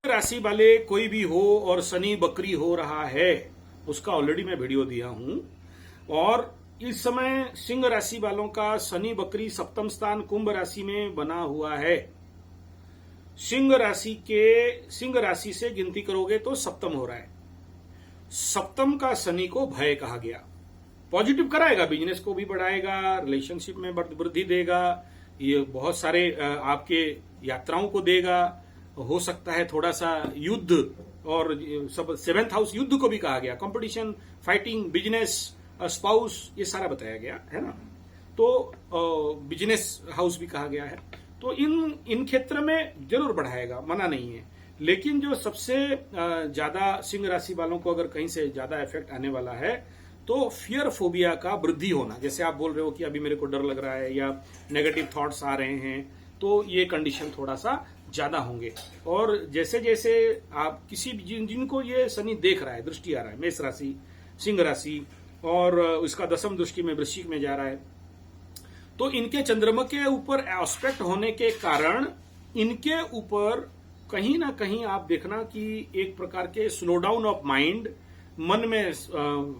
राशि वाले कोई भी हो और शनि बकरी हो रहा है, उसका ऑलरेडी मैं वीडियो दिया हूं। और इस समय सिंह राशि वालों का शनि बकरी सप्तम स्थान कुंभ राशि में बना हुआ है। सिंह राशि से गिनती करोगे तो सप्तम हो रहा है। सप्तम का शनि को भय कहा गया। पॉजिटिव कराएगा, बिजनेस को भी बढ़ाएगा, रिलेशनशिप में वृद्धि देगा, ये बहुत सारे आपके यात्राओं को देगा। हो सकता है थोड़ा सा युद्ध, और सब 7th हाउस युद्ध को भी कहा गया, कंपटीशन, फाइटिंग, बिजनेस, स्पाउस, ये सारा बताया गया है ना। तो बिजनेस हाउस भी कहा गया है। तो इन क्षेत्र में जरूर बढ़ाएगा, मना नहीं है। लेकिन जो सबसे ज्यादा सिंह राशि वालों को अगर कहीं से ज्यादा इफेक्ट आने वाला है तो फियर फोबिया का वृद्धि होना। जैसे आप बोल रहे हो कि अभी मेरे को डर लग रहा है या नेगेटिव थॉट्स आ रहे हैं, तो ये कंडीशन थोड़ा सा ज्यादा होंगे। और जैसे जैसे आप किसी जिनको ये शनि देख रहा है, दृष्टि आ रहा है, मेष राशि, सिंह राशि, और उसका 10वीं दृष्टि में वृश्चिक में जा रहा है, तो इनके चंद्रमा के ऊपर एस्पेक्ट होने के कारण इनके ऊपर कहीं ना कहीं आप देखना कि एक प्रकार के स्लो डाउन ऑफ माइंड, मन में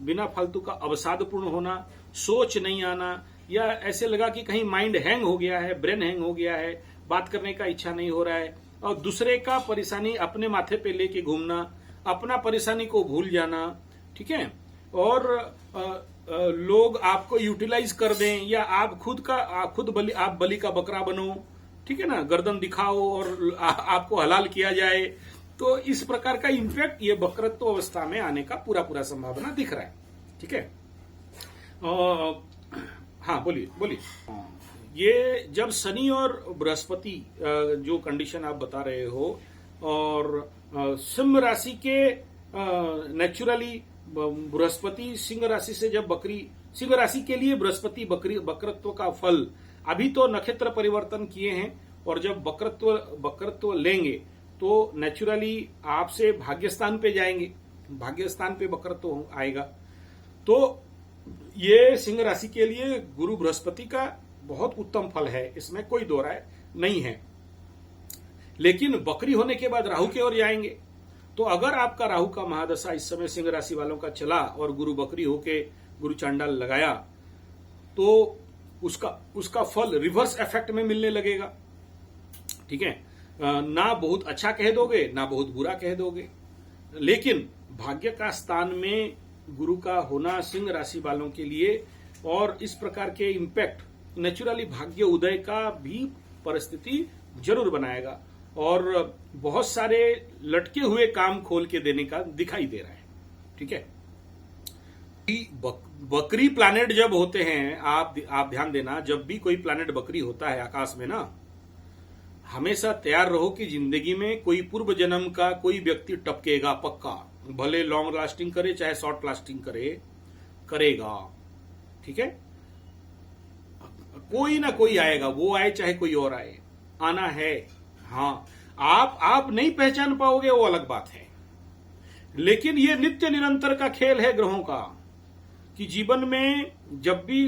बिना फालतू का अवसादपूर्ण होना, सोच नहीं आना, या ऐसे लगा कि कहीं माइंड हैंग हो गया है, ब्रेन हैंग हो गया है, बात करने का इच्छा नहीं हो रहा है, और दूसरे का परेशानी अपने माथे पे लेके घूमना, अपना परेशानी को भूल जाना, ठीक है। और लोग आपको यूटिलाइज कर दें, या आप आप बलि का बकरा बनो, ठीक है ना, गर्दन दिखाओ और आपको हलाल किया जाए। तो इस प्रकार का इम्पैक्ट ये वक्रत्व अवस्था में आने का पूरा संभावना दिख रहा है, ठीक है। हाँ, बोलिए। ये जब शनि और बृहस्पति जो कंडीशन आप बता रहे हो, और सिंह राशि के नेचुरली बृहस्पति सिंह राशि से जब सिंह राशि के लिए बृहस्पति वक्रत्व का फल, अभी तो नक्षत्र परिवर्तन किए हैं, और जब वक्रत्व लेंगे तो नेचुरली आपसे भाग्यस्थान पे जाएंगे, भाग्यस्थान पे वक्रत्व आएगा। तो ये सिंह राशि के लिए गुरु बृहस्पति का बहुत उत्तम फल है, इसमें कोई दो राय नहीं है। लेकिन बकरी होने के बाद राहु की ओर जाएंगे, तो अगर आपका राहु का महादशा इस समय सिंह राशि वालों का चला और गुरु बकरी होके गुरु चांडाल लगाया, तो उसका फल रिवर्स इफेक्ट में मिलने लगेगा, ठीक है। ना बहुत अच्छा कह दोगे, ना बहुत बुरा कह दोगे, लेकिन भाग्य का स्थान में गुरु का होना सिंह राशि वालों के लिए, और इस प्रकार के इम्पैक्ट नेचुरली भाग्य उदय का भी परिस्थिति जरूर बनाएगा, और बहुत सारे लटके हुए काम खोल के देने का दिखाई दे रहा है, ठीक है। बकरी प्लैनेट जब होते हैं, आप ध्यान देना, जब भी कोई प्लैनेट बकरी होता है आकाश में ना, हमेशा तैयार रहो कि जिंदगी में कोई पूर्व जन्म का कोई व्यक्ति टपकेगा पक्का, भले लॉन्ग लास्टिंग करे चाहे शॉर्ट लास्टिंग करेगा, ठीक है। कोई ना कोई आएगा, वो आए चाहे कोई और आए, आना है। हाँ, आप नहीं पहचान पाओगे, वो अलग बात है, लेकिन ये नित्य निरंतर का खेल है ग्रहों का, कि जीवन में जब भी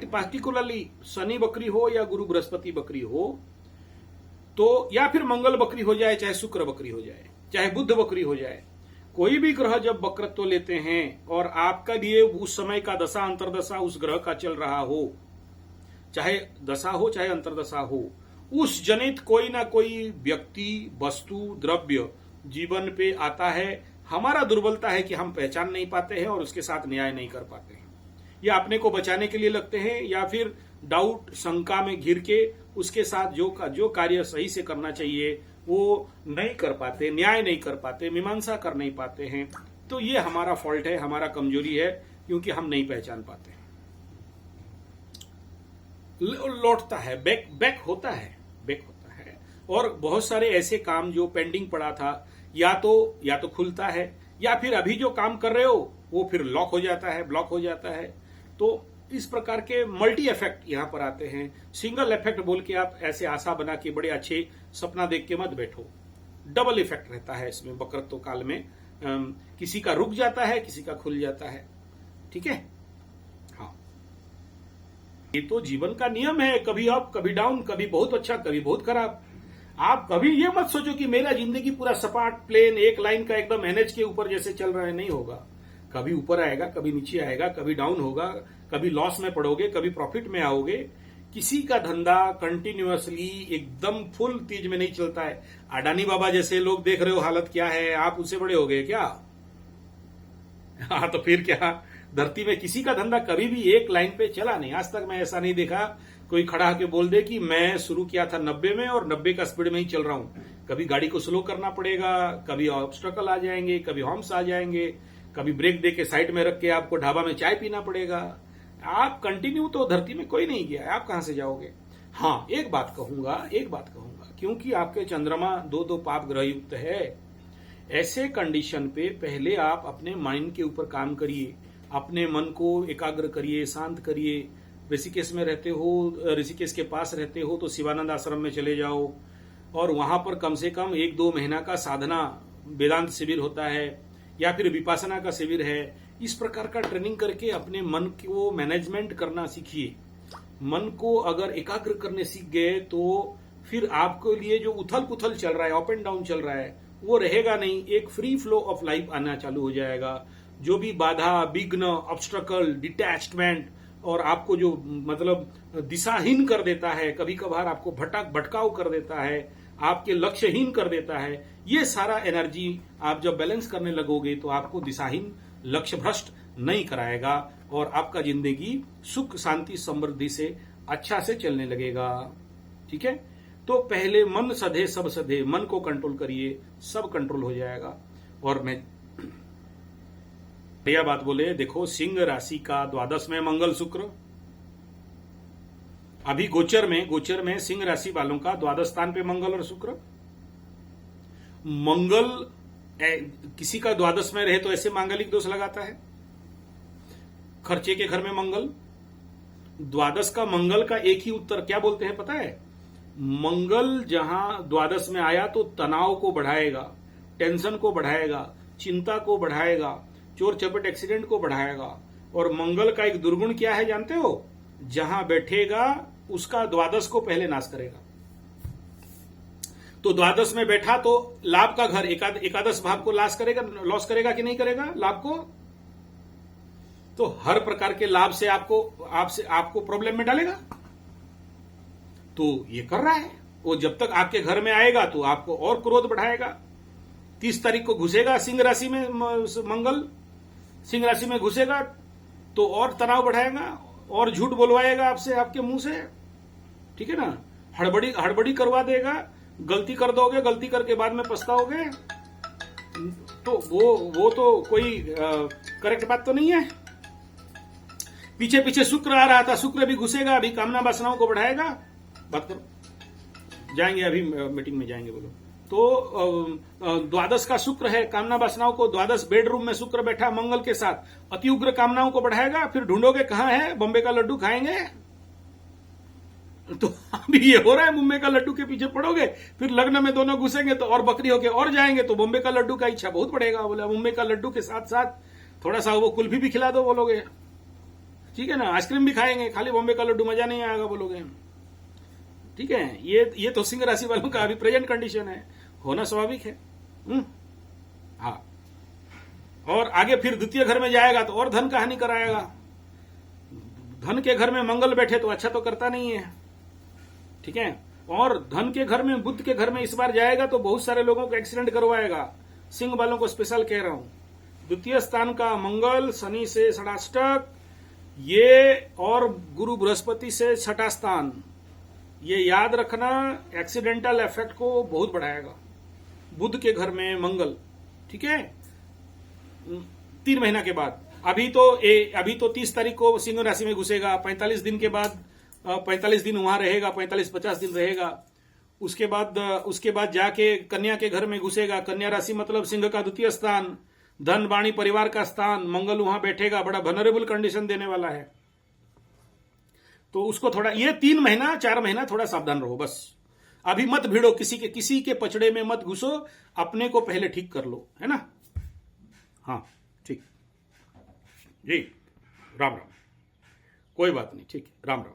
पार्टिकुलरली शनि बकरी हो या गुरु बृहस्पति बकरी हो, तो या फिर मंगल बकरी हो जाए, चाहे शुक्र बकरी हो जाए, चाहे बुध बकरी हो जाए, कोई भी ग्रह जब वक्रत्व लेते हैं और आपका लिए उस समय का दशा अंतरदशा उस ग्रह का चल रहा हो, चाहे दशा हो चाहे अंतरदशा हो, उस जनित कोई ना कोई व्यक्ति, वस्तु, द्रव्य जीवन पे आता है। हमारा दुर्बलता है कि हम पहचान नहीं पाते हैं और उसके साथ न्याय नहीं कर पाते हैं, या अपने को बचाने के लिए लगते हैं, या फिर डाउट शंका में घिर के उसके साथ जो कार्य सही से करना चाहिए वो नहीं कर पाते, न्याय नहीं कर पाते, मीमांसा कर नहीं पाते हैं। तो ये हमारा फॉल्ट है, हमारा कमजोरी है, क्योंकि हम नहीं पहचान पाते। लौटता है, बैक होता है। और बहुत सारे ऐसे काम जो पेंडिंग पड़ा था, या तो खुलता है, या फिर अभी जो काम कर रहे हो वो फिर ब्लॉक हो जाता है। तो इस प्रकार के मल्टी इफेक्ट यहां पर आते हैं। सिंगल इफेक्ट बोल के आप ऐसे आशा बना के बड़े अच्छे सपना देख के मत बैठो, डबल इफेक्ट रहता है इसमें वक्रत्व काल में। किसी का रुक जाता है, किसी का खुल जाता है, ठीक है। हाँ, ये तो जीवन का नियम है, कभी अप कभी डाउन, कभी बहुत अच्छा कभी बहुत खराब। आप कभी ये मत सोचो कि मेरा जिंदगी पूरा सपाट प्लेन एक लाइन का एकदम एनएच के ऊपर जैसे चल रहा है, नहीं होगा। कभी ऊपर आएगा, कभी नीचे आएगा, कभी डाउन होगा, कभी लॉस में पड़ोगे, कभी प्रॉफिट में आओगे। किसी का धंधा कंटिन्यूअसली एकदम फुल तेज में नहीं चलता है। अडानी बाबा जैसे लोग देख रहे हो हालत क्या है, आप उससे बड़े हो गए क्या? हाँ तो फिर क्या, धरती में किसी का धंधा कभी भी एक लाइन पे चला नहीं। आज तक मैं ऐसा नहीं देखा कोई खड़ा होकर बोल दे कि मैं शुरू किया था 90 में और 90 का स्पीड में ही चल रहा हूं। कभी गाड़ी को स्लो करना पड़ेगा, कभी ऑब्स्ट्रकल आ जाएंगे, कभी हॉर्न्स आ जाएंगे, कभी ब्रेक दे के साइड में रख के आपको ढाबा में चाय पीना पड़ेगा। आप कंटिन्यू तो धरती में कोई नहीं गया है, आप कहां से जाओगे? हाँ एक बात कहूंगा, क्योंकि आपके चंद्रमा 2 पाप ग्रह युक्त है, ऐसे कंडीशन पे पहले आप अपने माइंड के ऊपर काम करिए, अपने मन को एकाग्र करिए, शांत करिए। ऋषिकेश में रहते हो, ऋषिकेश के पास रहते हो तो शिवानंद आश्रम में चले जाओ और वहां पर कम से कम 1-2 महीना का साधना वेदांत शिविर होता है या फिर विपासना का शिविर है। इस प्रकार का ट्रेनिंग करके अपने मन को मैनेजमेंट करना सीखिए। मन को अगर एकाग्र करने सीख गए तो फिर आपके लिए जो उथल पुथल चल रहा है, अप एंड डाउन चल रहा है, वो रहेगा नहीं। एक फ्री फ्लो ऑफ लाइफ आना चालू हो जाएगा। जो भी बाधा, विघ्न, ऑब्स्ट्रकल, डिटैचमेंट और आपको जो मतलब दिशाहीन कर देता है, कभी कभार आपको भटकाव कर देता है, आपके लक्ष्यहीन कर देता है, ये सारा एनर्जी आप जब बैलेंस करने लगोगे तो आपको दिशाहीन, लक्ष्य भ्रष्ट नहीं कराएगा और आपका जिंदगी सुख, शांति, समृद्धि से अच्छा से चलने लगेगा। ठीक है, तो पहले मन सधे सब सधे, मन को कंट्रोल करिए, सब कंट्रोल हो जाएगा। और मैं बढ़िया बात बोले, देखो सिंह राशि का द्वादश में मंगल शुक्र, अभी गोचर में सिंह राशि वालों का द्वादश स्थान पे मंगल और शुक्र। मंगल किसी का द्वादश में रहे तो ऐसे मांगलिक दोष लगाता है। खर्चे के घर में मंगल, द्वादश का मंगल का एक ही उत्तर क्या बोलते हैं पता है? मंगल जहां द्वादश में आया तो तनाव को बढ़ाएगा, टेंशन को बढ़ाएगा, चिंता को बढ़ाएगा, चोर चपेट एक्सीडेंट को बढ़ाएगा। और मंगल का एक दुर्गुण क्या है जानते हो? जहां बैठेगा उसका द्वादश को पहले नाश करेगा। तो द्वादश में बैठा तो लाभ का घर एकादश भाव को लॉस करेगा कि नहीं करेगा लाभ को? तो हर प्रकार के लाभ से आपको प्रॉब्लम में डालेगा। तो ये कर रहा है वो, जब तक आपके घर में आएगा तो आपको और क्रोध बढ़ाएगा। 30 तारीख को घुसेगा सिंह राशि में मंगल, सिंह राशि में घुसेगा तो और तनाव बढ़ाएगा और झूठ बोलवाएगा आपसे, आपके मुंह से। ठीक है ना, हड़बड़ी करवा देगा, गलती कर दोगे, गलती करके बाद में पछताओगे। तो वो तो कोई करेक्ट बात तो नहीं है। पीछे शुक्र आ रहा था, शुक्र भी घुसेगा, अभी कामना वासनाओं को बढ़ाएगा। बात करो, जाएंगे अभी मीटिंग में जाएंगे, बोलो। तो द्वादश का शुक्र है, कामना वासनाओं को, द्वादश बेडरूम में शुक्र बैठा मंगल के साथ, अति उग्र कामनाओं को बढ़ाएगा। फिर ढूंढोगे कहां है, बॉम्बे का लड्डू खाएंगे। तो अभी ये हो रहा है, मुंबई का लड्डू के पीछे पड़ोगे, फिर लग्न में दोनों घुसेंगे तो और बकरी होके और जाएंगे, तो बॉम्बे का लड्डू का इच्छा बहुत बढ़ेगा। बोले मुंबई का लड्डू के साथ साथ थोड़ा सा वो कुल्फी भी खिला दो बोलोगे। ठीक है ना, आइसक्रीम भी खाएंगे, खाली बॉम्बे का लड्डू मजा नहीं आएगा बोलोगे। ठीक है, ये तो सिंह राशि वालों का अभी प्रेजेंट कंडीशन है, होना स्वाभाविक है। हाँ, और आगे फिर द्वितीय घर में जाएगा तो और धन का हानि कराएगा। धन के घर में मंगल बैठे तो अच्छा तो करता नहीं है। ठीक है, और धन के घर में, बुध के घर में इस बार जाएगा तो बहुत सारे लोगों को एक्सीडेंट करवाएगा। सिंह वालों को स्पेशल कह रहा हूं। द्वितीय स्थान का मंगल शनि से षडाष्टक, ये और गुरु बृहस्पति से छठा स्थान, ये याद रखना, एक्सीडेंटल इफेक्ट को बहुत बढ़ाएगा। बुध के घर में मंगल, ठीक है, 3 महीना के बाद। अभी तो 30 तारीख को सिंह राशि में घुसेगा, 45 दिन के बाद 45 दिन वहां रहेगा, 45-50 दिन रहेगा। उसके बाद जाके कन्या के घर में घुसेगा। कन्या राशि मतलब सिंह का द्वितीय स्थान, धन वाणी परिवार का स्थान, मंगल वहां बैठेगा, बड़ा वनरेबल कंडीशन देने वाला है। तो उसको थोड़ा, ये 3 महीना 4 महीना थोड़ा सावधान रहो बस। अभी मत भिड़ो, किसी के पचड़े में मत घुसो, अपने को पहले ठीक कर लो, है ना। हाँ ठीक जी, राम राम, कोई बात नहीं, ठीक है, राम राम।